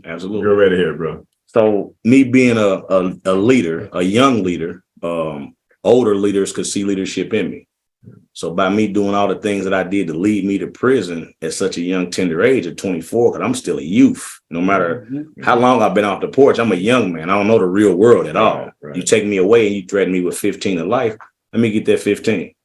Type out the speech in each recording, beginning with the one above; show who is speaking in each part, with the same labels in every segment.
Speaker 1: Absolutely.
Speaker 2: Go right ahead, bro.
Speaker 1: So me being a leader, a young leader, older leaders could see leadership in me. So by me doing all the things that I did to lead me to prison at such a young, tender age of 24, because I'm still a youth. No matter how long I've been off the porch, I'm a young man. I don't know the real world at all.
Speaker 2: Right.
Speaker 1: You take me away and you threaten me with 15 of life, let me get that 15.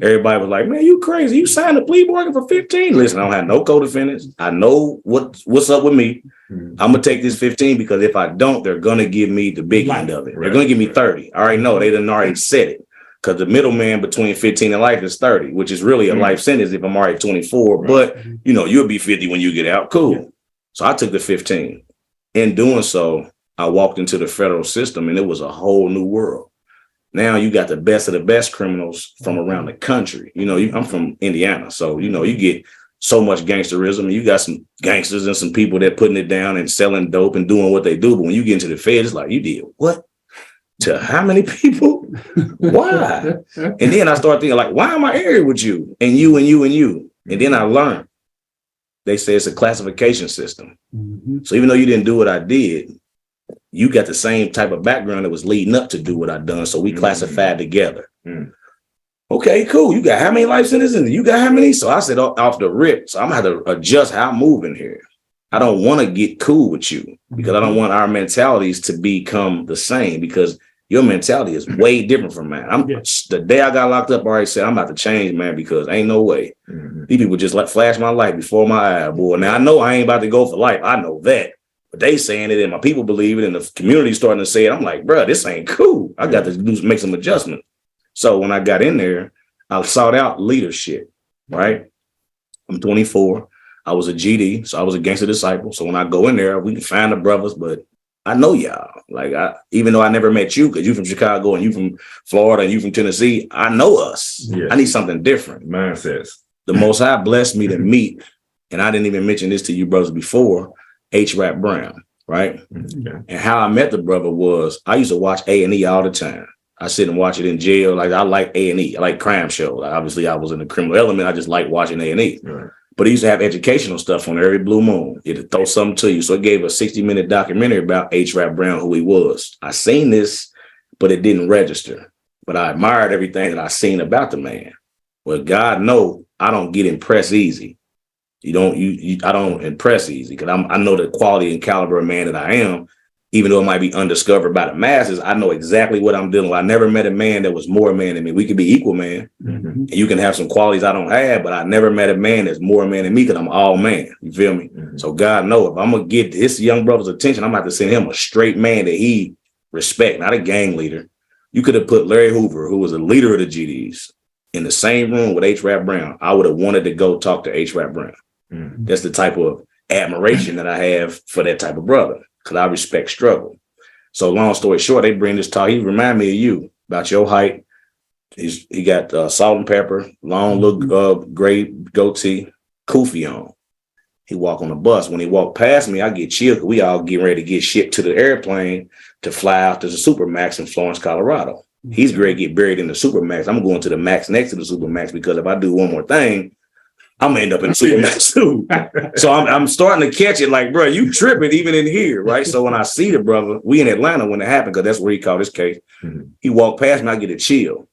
Speaker 1: Everybody was like, man, you crazy. You signed a plea bargain for 15. Listen, I don't have no co-defendants. I know what's up with me. I'm going to take this 15 because if I don't, they're going to give me the big end of it. They're going to give me 30. I already know. They done already said it. Because the middleman between 15 and life is 30, which is really a life sentence if I'm already 24. Right. But, you'll be 50 when you get out. Cool. Yeah. So I took the 15. In doing so, I walked into the federal system and it was a whole new world. Now you got the best of the best criminals from around the country. I'm from Indiana. So, you get so much gangsterism. And you got some gangsters and some people that putting it down and selling dope and doing what they do. But when you get into the feds, it's like, you did what? To how many people? Why? And then I started thinking, like, why am I area with you? And you and you and you. And then I learned. They say it's a classification system. So even though you didn't do what I did, you got the same type of background that was leading up to do what I done. So we classified together. Okay, cool. You got how many life sentences? You got how many? So I said off the rip. So I'm gonna have to adjust how I'm moving here. I don't want to get cool with you because I don't want our mentalities to become the same because your mentality is way different from mine. The day I got locked up, I already said I'm about to change, man, because ain't no way. These people just flash my life before my eye, boy. Now I know I ain't about to go for life. I know that. But they saying it and my people believe it and the community starting to say it. I'm like, bro, this ain't cool. I got to make some adjustments. So when I got in there, I sought out leadership, right? I'm 24. I was a GD, so I was a gangster disciple. So when I go in there, we can find the brothers, but I know y'all. Like, even though I never met you, because you from Chicago and you from Florida and you from Tennessee, I know us. Yes. I need something different.
Speaker 2: Mindsets.
Speaker 1: The Most High blessed me to meet, and I didn't even mention this to you brothers before, H.Rap Brown, right? Okay. And how I met the brother was I used to watch A&E all the time. I sit and watch it in jail. Like, I like A&E. I like crime shows. Like, obviously, I was in the criminal element. I just like watching A&E. Right. But he used to have educational stuff on every blue moon. It'd throw something to you. So it gave a 60-minute documentary about H.Rap Brown, who he was. I seen this, but it didn't register. But I admired everything that I seen about the man. Well, God knows I don't get impressed easy. I don't impress easy because I know the quality and caliber of man that I am. Even though it might be undiscovered by the masses, I know exactly what I'm dealing with. I never met a man that was more man than me. We could be equal, man. And you can have some qualities I don't have, but I never met a man that's more man than me because I'm all man. You feel me? So God knows if I'm going to get this young brother's attention, I'm going to have to send him a straight man that he respect, not a gang leader. You could have put Larry Hoover, who was a leader of the GDs, in the same room with H.Rap Brown. I would have wanted to go talk to H.Rap Brown. That's the type of admiration that I have for that type of brother. Because I respect struggle. So long story short, they bring this talk. He remind me of you about your height. He got salt and pepper, long little gray goatee, kufi on. He walk on the bus. When he walk past me, I get chilled because we all getting ready to get shipped to the airplane to fly out to the Supermax in Florence, Colorado. He's ready to get buried in the Supermax. I'm going to the max next to the Supermax because if I do one more thing, I'm gonna end up in the Supermax too. So I'm starting to catch it like, bro, you tripping even in here, right? So when I see the brother, we in Atlanta when it happened, because that's where he caught his case. He walked past me, I get a chill.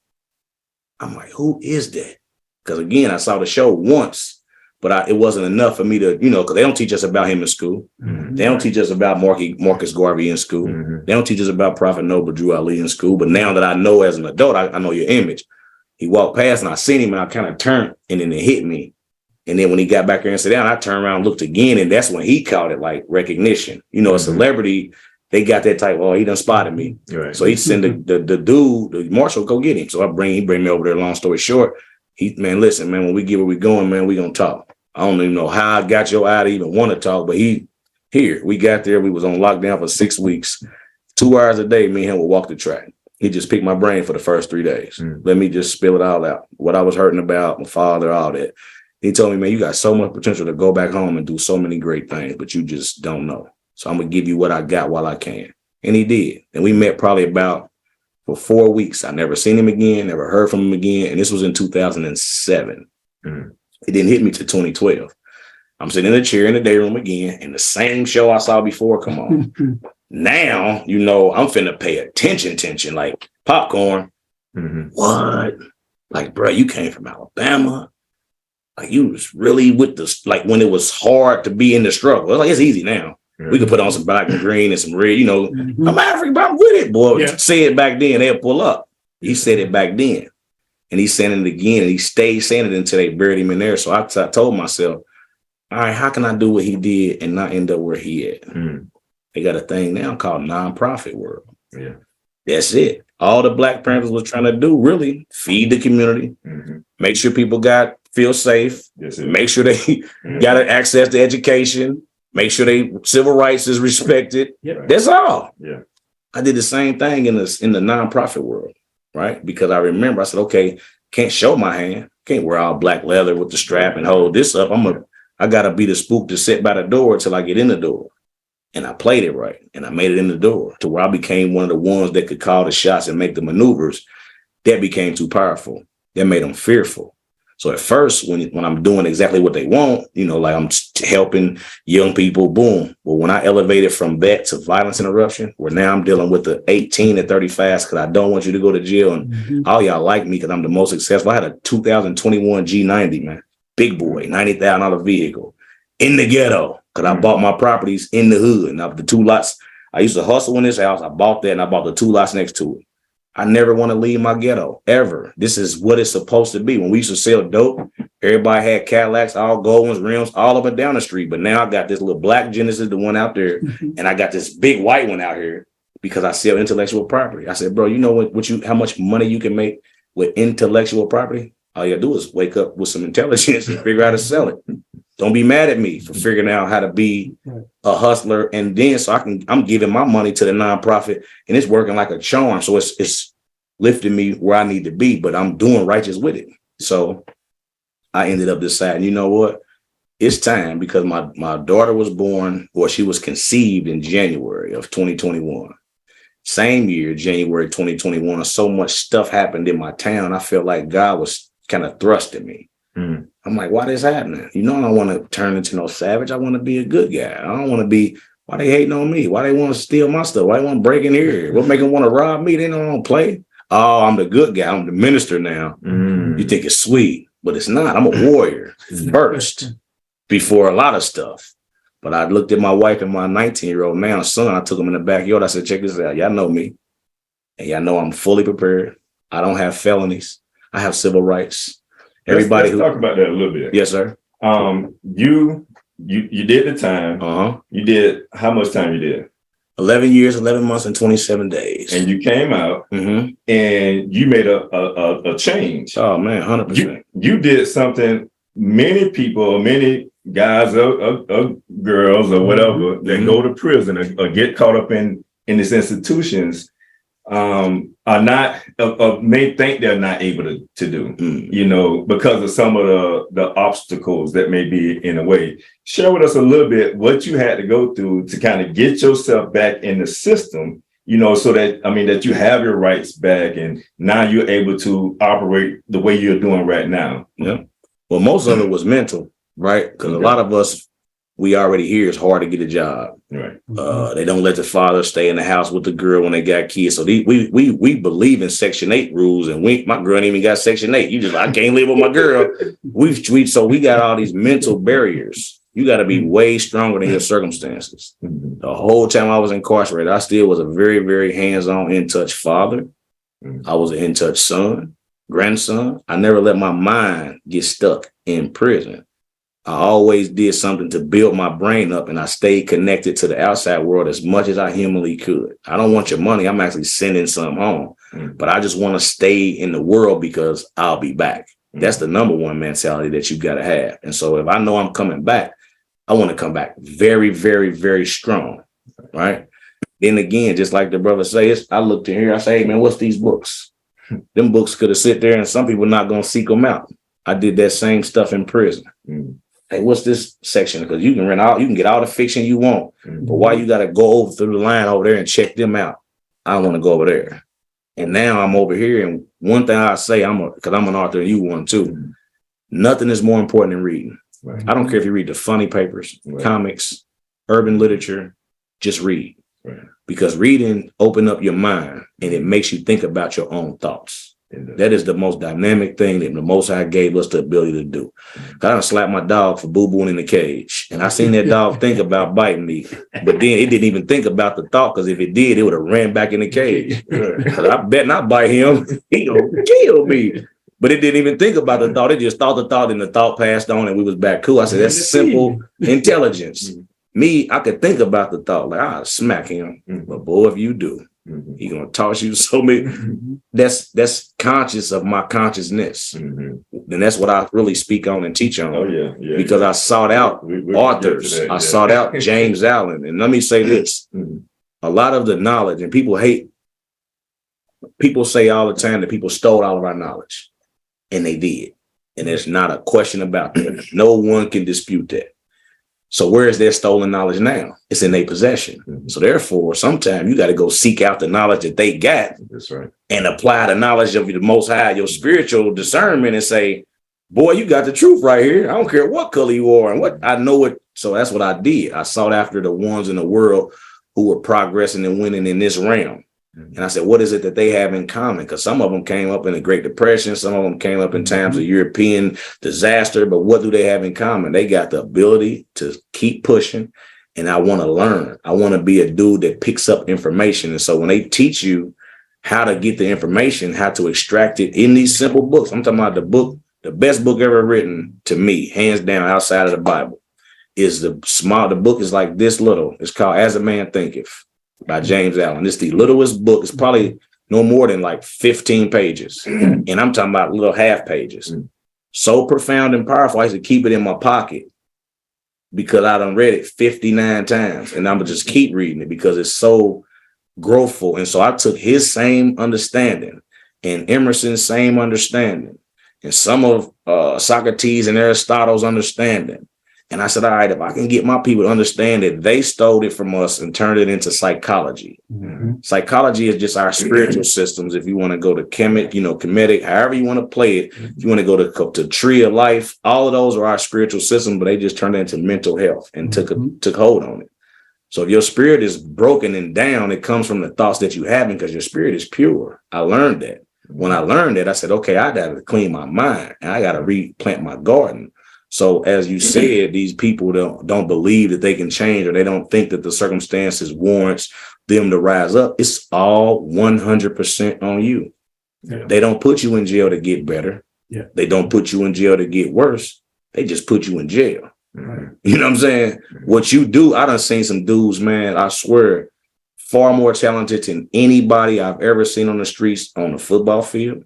Speaker 1: I'm like, who is that? Because again, I saw the show once, but it wasn't enough for me to, because they don't teach us about him in school. They don't teach us about Marcus Garvey in school. They don't teach us about Prophet Noble Drew Ali in school. But now that I know as an adult, I know your image. He walked past and I seen him and I kind of turned and then it hit me. And then when he got back here and sat down, I turned around and looked again. And that's when he caught it like recognition. A celebrity, they got that type, oh, he done spotted me. Right. So he send the dude, the marshal, go get him. So he bring me over there. Long story short, listen, man, when we get where we going, man, we gonna talk. I don't even know how I got your eye to even want to talk, but we got there. We was on lockdown for 6 weeks, 2 hours a day. Me and him would walk the track. He just picked my brain for the first 3 days. Let me just spill it all out. What I was hurting about, my father, all that. He told me, man, you got so much potential to go back home and do so many great things, but you just don't know. So I'm going to give you what I got while I can. And he did. And we met probably for 4 weeks. I never seen him again, never heard from him again. And this was in 2007. It didn't hit me till 2012. I'm sitting in a chair in the day room again, and the same show I saw before come on. Now, I'm finna pay attention, like popcorn. What? Like, bro, you came from Alabama. Like, you was really with this, like when it was hard to be in the struggle. Like, it's easy now. We could put on some black and green and some red, I'm African, but I'm with it, boy. Yeah. Say it back then, they'll pull up. He said it back then. And he's saying it again, and he stayed saying it until they buried him in there. So I told myself, all right, how can I do what he did and not end up where he at? They got a thing now called nonprofit world. Yeah. That's it. All the Black Panthers was trying to do, really, feed the community, make sure people feel safe, make sure they got access to education, make sure they civil rights is respected. Yep. That's all. Yeah. I did the same thing in the nonprofit world, right? Because I remember I said, okay, can't show my hand, can't wear all black leather with the strap and hold this up. I gotta be the spook to sit by the door till I get in the door. And I played it right, and I made it in the door to where I became one of the ones that could call the shots and make the maneuvers. That became too powerful. That made them fearful. So at first, when I'm doing exactly what they want, like I'm helping young people, boom. But when I elevated from that to violence interruption, where now I'm dealing with the 18 to 35 because I don't want you to go to jail, and all y'all like me because I'm the most successful. I had a 2021 G90, man, big boy, $90,000 vehicle in the ghetto. Because I bought my properties in the hood. And the 2 lots, I used to hustle in this house. I bought that and I bought the 2 lots next to it. I never want to leave my ghetto, ever. This is what it's supposed to be. When we used to sell dope, everybody had Cadillacs, all gold ones, rims, all up and down the street. But now I got this little black Genesis, the one out there, and I got this big white one out here because I sell intellectual property. I said, bro, you know how much money you can make with intellectual property? All you gotta do is wake up with some intelligence and figure out how to sell it. Don't be mad at me for figuring out how to be a hustler. And then I'm giving my money to the nonprofit and it's working like a charm. So it's lifting me where I need to be, but I'm doing righteous with it. So I ended up deciding, you know what? It's time, because my daughter was born, or she was conceived in January of 2021. Same year, January 2021, so much stuff happened in my town. I felt like God was kind of thrusting me. I'm like, why this happening? I don't want to turn into no savage. I want to be a good guy. I don't want to be, why they hating on me? Why they want to steal my stuff? Why they want to break in here? What make them want to rob me? They don't want to play. Oh, I'm the good guy. I'm the minister now. You think it's sweet, but it's not. I'm a warrior first before a lot of stuff. But I looked at my wife and my 19-year-old now son. I took him in the backyard. I said, check this out. Y'all know me. And y'all know I'm fully prepared. I don't have felonies. I have civil rights. Everybody
Speaker 2: let's talk about that a little bit.
Speaker 1: Yes, sir.
Speaker 2: You did the time. You did how much time you did?
Speaker 1: 11 years, 11 months, and 27 days.
Speaker 2: And you came out and you made a change.
Speaker 1: Oh man, 100%.
Speaker 2: You did something many people, many guys or girls or whatever that go to prison or get caught up in these institutions are not may think they're not able to do, because of some of the obstacles that may be in the way. Share with us a little bit what you had to go through to kind of get yourself back in the system, so that, that you have your rights back and now you're able to operate the way you're doing right now.
Speaker 1: Yeah. Well, most of it was mental, right? Because a lot of us, we already hear it's hard to get a job.
Speaker 2: Right.
Speaker 1: They don't let the father stay in the house with the girl when they got kids. So we believe in Section 8 rules, and my girl ain't even got Section 8. You just, I can't live with my girl. So we got all these mental barriers. You got to be way stronger than your circumstances. The whole time I was incarcerated, I still was a very, very hands-on, in-touch father. I was an in-touch son, grandson. I never let my mind get stuck in prison. I always did something to build my brain up, and I stayed connected to the outside world as much as I humanly could. I don't want your money. I'm actually sending some home, but I just want to stay in the world because I'll be back. That's the number one mentality that you got to have. And so if I know I'm coming back, I want to come back very, very, very strong, right? Then again, just like the brother says, I looked in here, I say, hey, man, what's these books? Them books could have sit there and some people not going to seek them out. I did that same stuff in prison. Hey, what's this section? Because you can get all the fiction you want, but why you got to go over through the line over there and check them out? I don't want to go over there. And now I'm over here. And one thing I say, because I'm an author and you one too, nothing is more important than reading.
Speaker 2: Right.
Speaker 1: I don't care if you read the funny papers,
Speaker 2: Right.
Speaker 1: comics, urban literature, just read.
Speaker 2: Right.
Speaker 1: Because reading open up your mind and it makes you think about your own thoughts. That is the most dynamic thing that the Most High gave us the ability to do. I done slapped my dog for boo-booing in the cage. And I seen that dog think about biting me. But then it didn't even think about the thought, because if it did, it would have ran back in the cage. Because I bet not bite him. He gonna kill me. But it didn't even think about the thought. It just thought the thought, and the thought passed on, and we was back cool. I said, that's simple intelligence. Me, I could think about the thought, like, I'll smack him. But boy, if you do, he gonna toss you so many. That's conscious of my consciousness. And that's what I really speak on and teach on.
Speaker 2: Oh, yeah.
Speaker 1: Because I sought out authors. I sought out James Allen. And let me say this. A lot of the knowledge, and people say all the time that people stole all of our knowledge. And they did. And there's not a question about that. No one can dispute that. So where is their stolen knowledge now? It's in their possession. So therefore, sometimes you got to go seek out the knowledge that they got.
Speaker 2: That's right.
Speaker 1: And apply the knowledge of the Most High, your spiritual discernment, and say, boy, you got the truth right here. I don't care what color you are and what I know it. So that's what I did. I sought after the ones in the world who were progressing and winning in this realm. And I said, what is it that they have in common? Because some of them came up in the Great Depression. Some of them came up in times of European disaster. But what do they have in common? They got the ability to keep pushing. And I want to learn. I want to be a dude that picks up information. And so when they teach you how to get the information, how to extract it in these simple books, I'm talking about the best book ever written to me, hands down, outside of the Bible, is the book is like this little. It's called As a Man Thinketh, by James Allen. It's the littlest book. It's probably no more than like 15 pages. And I'm talking about little half pages. So profound and powerful, I used to keep it in my pocket because I done read it 59 times. And I'm going to just keep reading it because it's so growthful. And so I took his same understanding and Emerson's same understanding and some of Socrates and Aristotle's understanding. And I said, all right, if I can get my people to understand that they stole it from us and turned it into psychology. Psychology is just our spiritual systems. If you want to go to Kemetic, however you want to play it, if you want to go to Tree of Life, all of those are our spiritual systems, but they just turned it into mental health and took hold on it. So if your spirit is broken and down, it comes from the thoughts that you have because your spirit is pure. I learned that. When I learned that, I said, okay, I got to clean my mind and I got to replant my garden. So as you said, these people don't believe that they can change, or they don't think that the circumstances warrants them to rise up. It's all 100% on you. Yeah. They don't put you in jail to get better. Yeah. They don't put you in jail to get worse. They just put you in jail. Mm-hmm. You know what I'm saying? What you do, I done seen some dudes, man, I swear, far more talented than anybody I've ever seen on the streets, on the football field,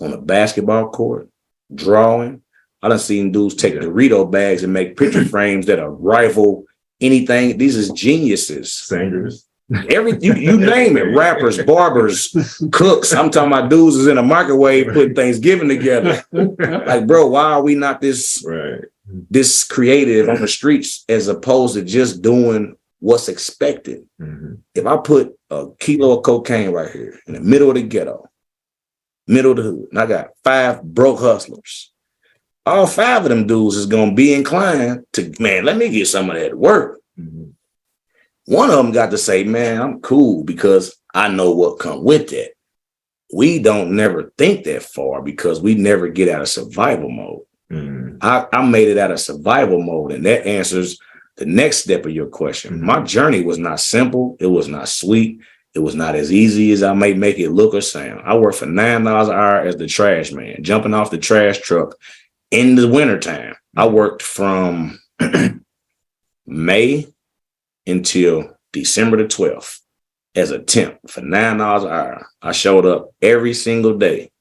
Speaker 1: on the basketball court, drawing. I done seen dudes take Dorito bags and make picture frames that are rival anything. These is geniuses.
Speaker 2: Singers.
Speaker 1: You name it. Rappers, barbers, cooks. I'm talking about dudes is in a microwave putting Thanksgiving together. Like, bro, why are we not this creative on the streets as opposed to just doing what's expected? Mm-hmm. If I put a kilo of cocaine right here in the middle of the ghetto, middle of the hood, and I got 5 broke hustlers, all 5 of them dudes is going to be inclined to, man, let me get some of that work. Mm-hmm. One of them got to say, man, I'm cool because I know what come with that. We don't never think that far because we never get out of survival mode. Mm-hmm. I made it out of survival mode, and that answers the next step of your question. Mm-hmm. My journey was not simple. It was not sweet. It was not as easy as I may make it look or sound. I worked for $9 an hour as the trash man, jumping off the trash truck in the wintertime. I worked from May until December the 12th as a temp for $9 an hour. I showed up every single day,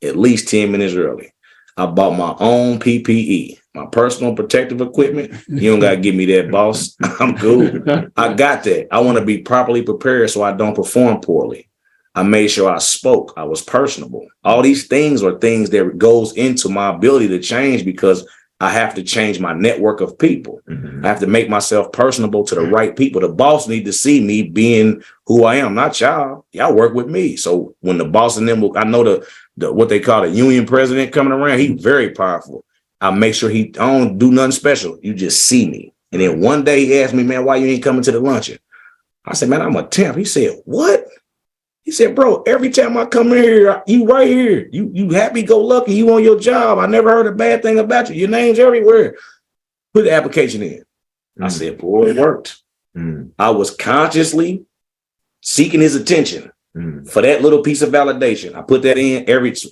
Speaker 1: at least 10 minutes early. I bought my own PPE, my personal protective equipment. You don't got to give me that, boss. I'm cool. I got that. I want to be properly prepared so I don't perform poorly. I made sure I spoke. I was personable. All these things are things that goes into my ability to change because I have to change my network of people. Mm-hmm. I have to make myself personable to the right people. The boss need to see me being who I am, not y'all. Y'all work with me. So when the boss and them, I know the what they call a union president coming around, he's very powerful. I make sure I don't do nothing special. You just see me. And then one day he asked me, man, why you ain't coming to the luncheon? I said, man, I'm a temp. He said, what? He said, bro, every time I come in here, you right here. You happy go lucky. You on your job. I never heard a bad thing about you. Your name's everywhere. Put the application in. I said, boy, it worked. I was consciously seeking his attention for that little piece of validation. I put that in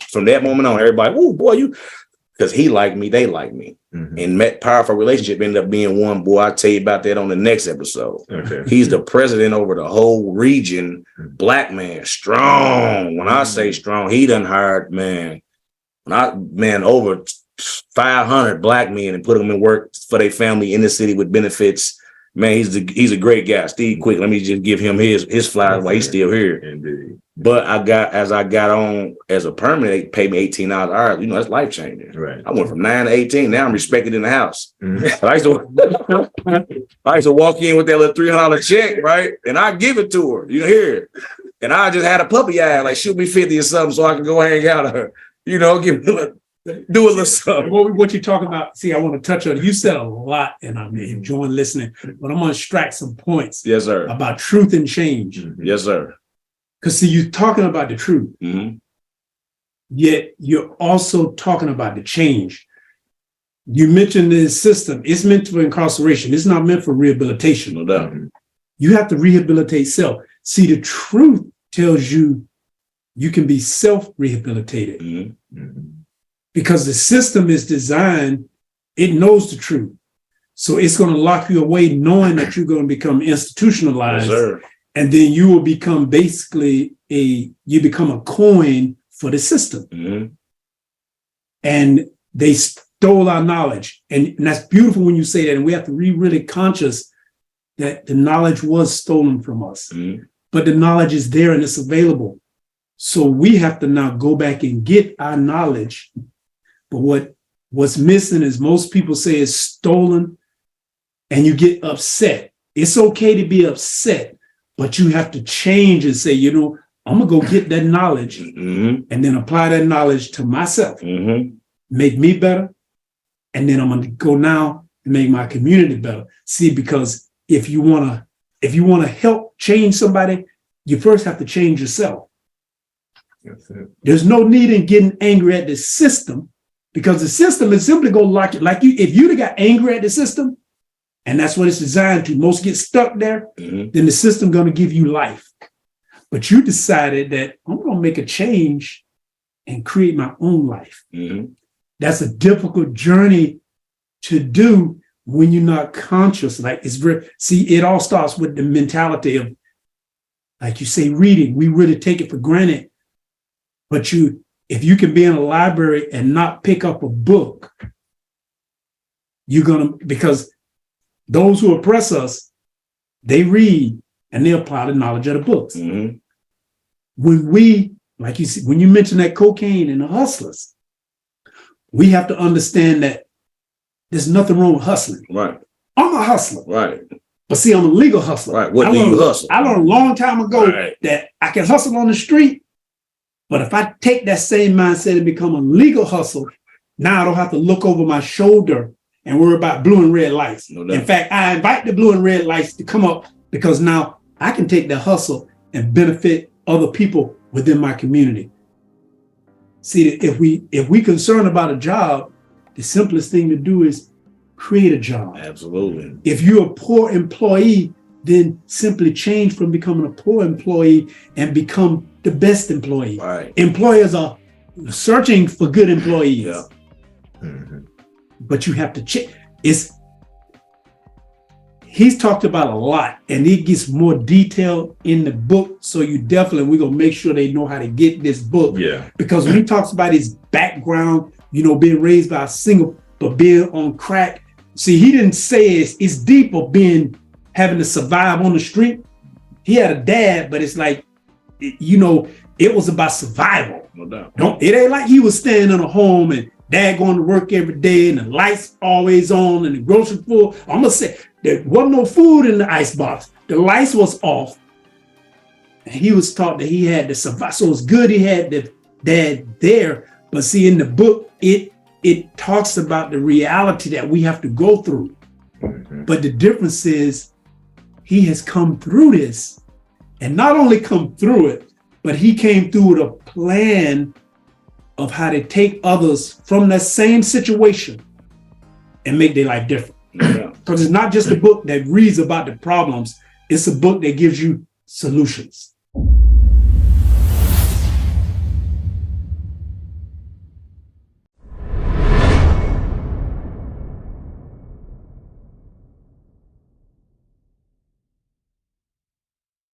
Speaker 1: from that moment on, everybody, oh boy, because he liked me, they liked me. And that powerful relationship ended up being one. Boy, I'll tell you about that on the next episode. Okay. He's the president over the whole region. Black man, strong. When I say strong, he done hired, over 500 black men and put them in work for their family in the city with benefits. Man, he's a great guy. Steve Quick, let me just give him his flowers while he's still here. Indeed. But as I got on as a permanent, they paid me $18 an hour. You know, that's life changing. Right. I went from 9 to 18. Now I'm respected in the house. I used to walk in with that little $300 check, right? And I give it to her. You hear it. And I just had a puppy eye, like shoot me 50 or something so I can go hang out of her. You know, do a little something.
Speaker 3: What you're talking about, see, I want to touch on, you said a lot and I'm enjoying listening, but I'm going to extract some points.
Speaker 1: Yes, sir.
Speaker 3: About truth and change.
Speaker 1: Yes, sir.
Speaker 3: Because see, you're talking about the truth, yet you're also talking about the change. You mentioned this system. It's meant for incarceration. It's not meant for rehabilitation.
Speaker 1: No doubt.
Speaker 3: You have to rehabilitate self. See, the truth tells you you can be self-rehabilitated. Because the system is designed, it knows the truth. So it's going to lock you away knowing that you're going to become institutionalized. Yes, sir. And then you will become basically you become a coin for the system. And they stole our knowledge. And that's beautiful when you say that. And we have to be really conscious that the knowledge was stolen from us. But the knowledge is there and it's available. So we have to now go back and get our knowledge. But what's missing is most people say it's stolen and you get upset. It's okay to be upset, but you have to change and say, you know, I'm going to go get that knowledge and then apply that knowledge to myself, make me better. And then I'm going to go now and make my community better. See, because if you want to help change somebody, you first have to change yourself. There's no need in getting angry at the system. Because the system is simply going to lock you. Like if you'd have got angry at the system, and that's what it's designed to, most get stuck there, then the system going to give you life. But you decided that I'm going to make a change and create my own life. That's a difficult journey to do when you're not conscious. Like it all starts with the mentality of, like you say, reading. We really take it for granted. But if you can be in a library and not pick up a book, because those who oppress us, they read and they apply the knowledge of the books. When like you see, when you mention that cocaine and the hustlers, we have to understand that there's nothing wrong with hustling.
Speaker 1: Right.
Speaker 3: I'm a hustler.
Speaker 1: Right.
Speaker 3: But see, I'm a legal hustler.
Speaker 1: Right. What do you hustle?
Speaker 3: I learned a long time ago that I can hustle on the street. But if I take that same mindset and become a legal hustle, now I don't have to look over my shoulder and worry about blue and red lights. No doubt. In fact, I invite the blue and red lights to come up because now I can take the hustle and benefit other people within my community. See, if we concerned about a job, the simplest thing to do is create a job.
Speaker 1: Absolutely.
Speaker 3: If you're a poor employee, then simply change from becoming a poor employee and become the best employee.
Speaker 1: Right.
Speaker 3: Employers are searching for good employees. Yeah. But you have to check. He's talked about a lot and it gets more detailed in the book. So we're going to make sure they know how to get this book. Yeah. Because when he talks about his background, being raised by a single, but being on crack. See, he didn't say it's deep of having to survive on the street. He had a dad, but it's like, it was about survival.
Speaker 1: No doubt.
Speaker 3: It ain't like he was staying in a home and dad going to work every day and the lights always on and the grocery full. I'm gonna say there wasn't no food in the icebox. The lights was off. And he was taught that he had to survive. So it's good he had the dad there. But see, in the book, it it talks about the reality that we have to go through. But the difference is he has come through this, and not only come through it, but he came through with a plan of how to take others from that same situation and make their life different. Because it's not just a book that reads about the problems, it's a book that gives you solutions.